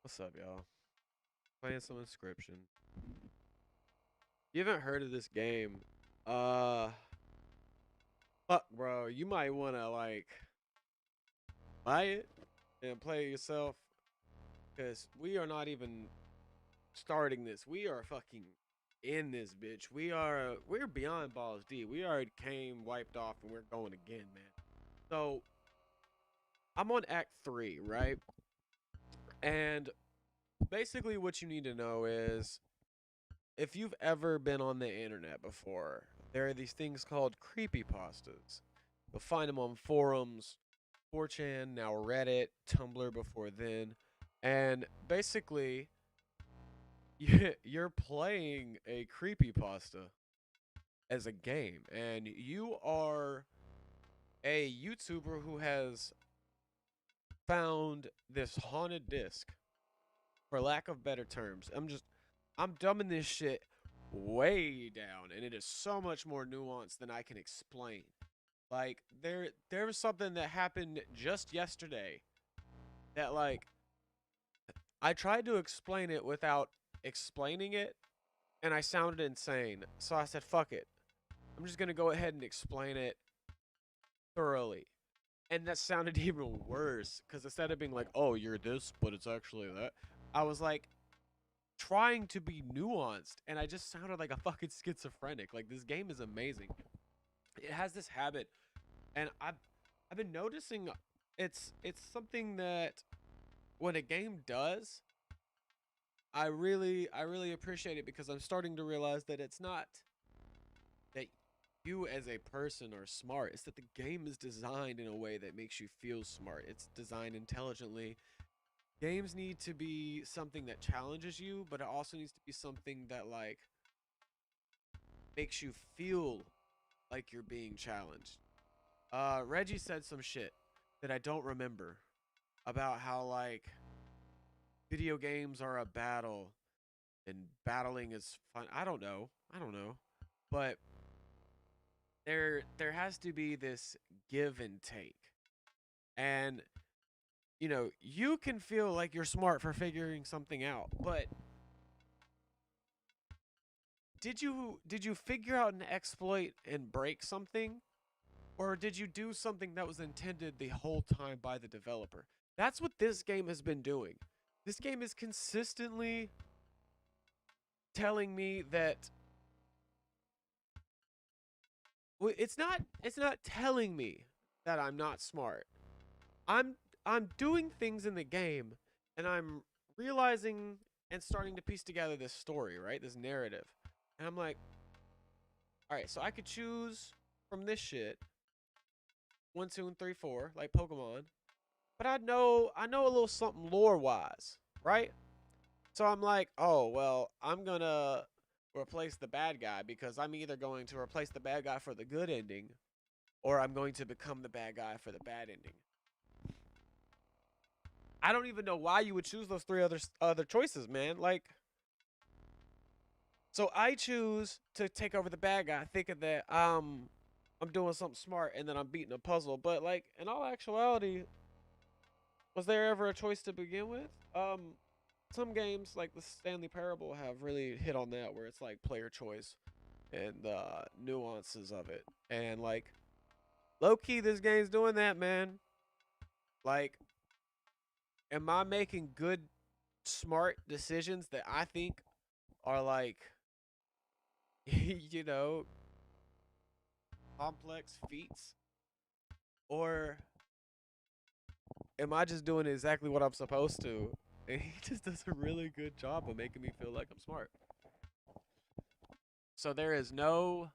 What's up, y'all? Playing some Inscryption. You haven't heard of this game? Uh, fuck, bro. You might wanna like buy it and play it yourself, cause we are not even starting this. We are fucking in this bitch. We're beyond balls D. We already came, wiped off, and we're going again, man. So I'm on Act 3, right? And basically, what you need to know is if you've ever been on the internet before, there are these things called creepypastas. You'll find them on forums, 4chan, now Reddit, Tumblr before then. And basically, you're playing a creepypasta as a game. And you are a YouTuber who has found this haunted disc, for lack of better terms. I'm dumbing this shit way down, and it is so much more nuanced than I can explain. Like there was something that happened just yesterday that like I tried to explain it without explaining it, and I sounded insane. So I said, "Fuck it. I'm just gonna go ahead and explain it thoroughly." And that sounded even worse because instead of being like, "Oh, you're this, but it's actually that," I was like, trying to be nuanced, and I just sounded like a fucking schizophrenic. Like this game is amazing. It has this habit, and I've been noticing it's something that when a game does, I really appreciate it because I'm starting to realize that it's not that you as a person are smart. It's that the game is designed in a way that makes you feel smart. It's designed intelligently. Games need to be something that challenges you, but it also needs to be something that like makes you feel like you're being challenged. Reggie said some shit that I don't remember about how like video games are a battle and battling is fun. I don't know. I don't know. But there has to be this give and take. And you can feel like you're smart for figuring something out, but did you figure out an exploit and break something, or did you do something that was intended the whole time by the developer? That's what this game has been doing. This game is consistently telling me that it's not telling me that I'm not smart. I'm I'm doing things in the game, and I'm realizing and starting to piece together this story, right? This narrative. And I'm like, all right, so I could choose from this shit one, two, and three, four, like Pokemon. But I know a little something lore wise, right? So I'm like, oh well, I'm gonna replace the bad guy because I'm either going to replace the bad guy for the good ending, or I'm going to become the bad guy for the bad ending. I don't even know why you would choose those three other choices, man. Like, so I choose to take over the bad guy, thinking that I'm doing something smart and then I'm beating a puzzle. But like in all actuality, was there ever a choice to begin with? Some games like the Stanley Parable have really hit on that, where it's like player choice and the nuances of it. And like low key, this game's doing that, man. Like, am I making good, smart decisions that I think are like, you know, complex feats, or am I just doing exactly what I'm supposed to? And he just does a really good job of making me feel like I'm smart. So there is no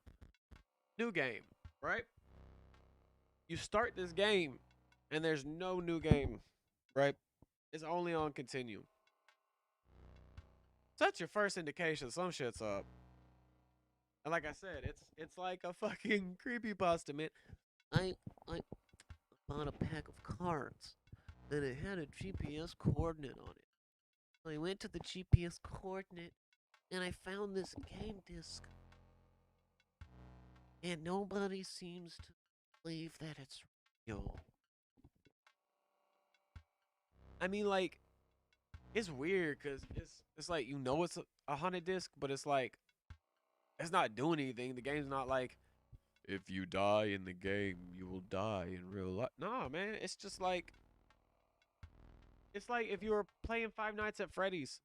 new game, right? You start this game and there's no new game, right? It's only on continue. So that's your first indication some shit's up. And like I said, it's like a fucking creepypasta, man. I bought a pack of cards and it had a GPS coordinate on it. I went to the GPS coordinate and I found this game disc, and nobody seems to believe that it's real. I mean, like, it's weird because it's like it's a haunted disc, but it's like it's not doing anything. The game's not like if you die in the game, you will die in real life. Nah, man, it's like if you were playing Five Nights at Freddy's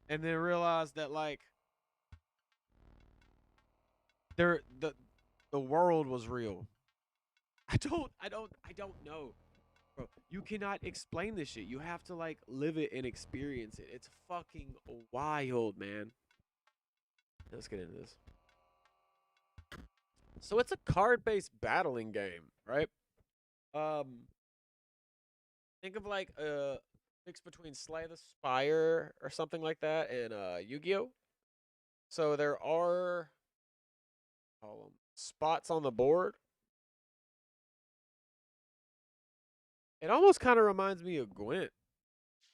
and then realized that like there the world was real. I don't know. Bro, you cannot explain this shit. You have to like live it and experience it. It's fucking wild, man. Let's get into this. So it's a card-based battling game, right? Um, think of like a mix between Slay the Spire or something like that and Yu-Gi-Oh. So there are spots on the board. It almost kind of reminds me of Gwent,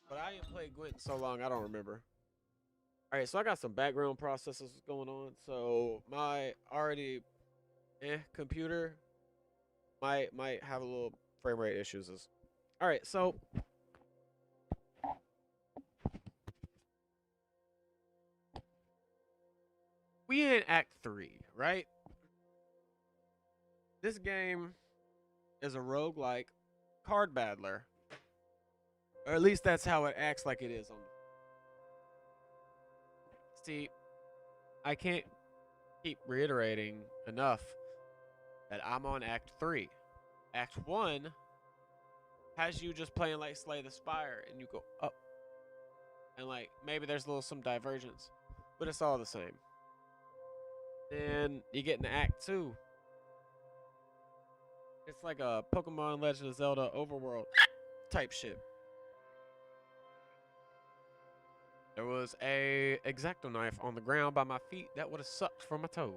but I ain't played Gwent in so long I don't remember. All right, so I got some background processes going on. So my already computer might have a little frame rate issues. All right, so we in Act 3, right? This game is a roguelike card battler. Or at least that's how it acts like it is on. See, I can't keep reiterating enough that I'm on Act 3. Act 1 has you just playing like Slay the Spire and you go up. And like maybe there's a little some divergence, but it's all the same. Then you get into Act 2. It's like a Pokemon Legend of Zelda overworld type shit. There was a X-Acto knife on the ground by my feet that would have sucked from my toes.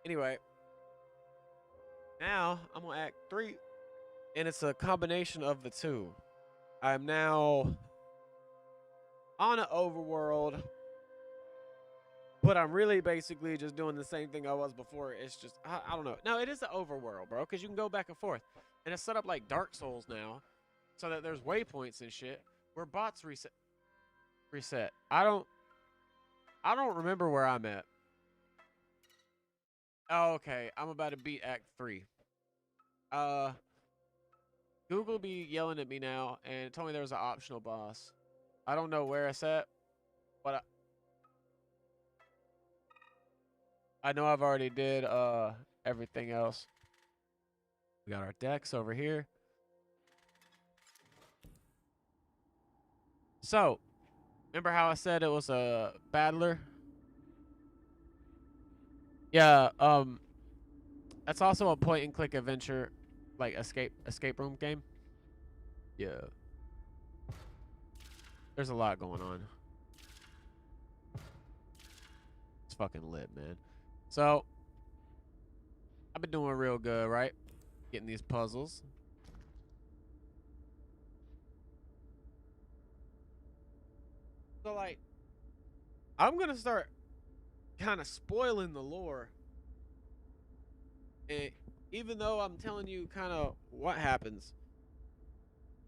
Anyway, now I'm on Act 3, and it's a combination of the two. I'm now on an overworld, but I'm really basically just doing the same thing I was before. It's just, I don't know. No, it is an overworld, bro, because you can go back and forth. And it's set up like Dark Souls now, so that there's waypoints and shit where bots reset. I don't remember where I'm at. Oh, okay, I'm about to beat Act 3. Google be yelling at me now and told me there was an optional boss. I don't know where it's at, but I know I've already did everything else. We got our decks over here. So, remember how I said it was a battler? Yeah, that's also a point and click adventure, like escape room game. Yeah. There's a lot going on. It's fucking lit, man. So, I've been doing real good, right? Getting these puzzles. So, like, I'm gonna start kind of spoiling the lore. And even though I'm telling you kind of what happens,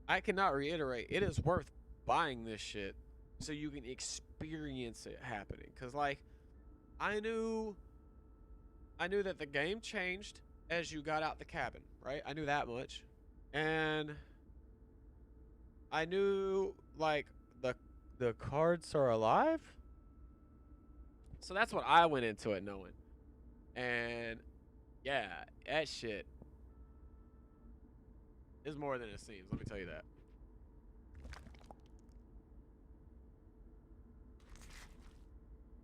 I cannot reiterate. It is worth buying this shit so you can experience it happening. Cause like, I knew that the game changed as you got out the cabin, right? I knew that much, and I knew like the cards are alive. So that's what I went into it knowing. And yeah, that shit is more than it seems. Let me tell you that.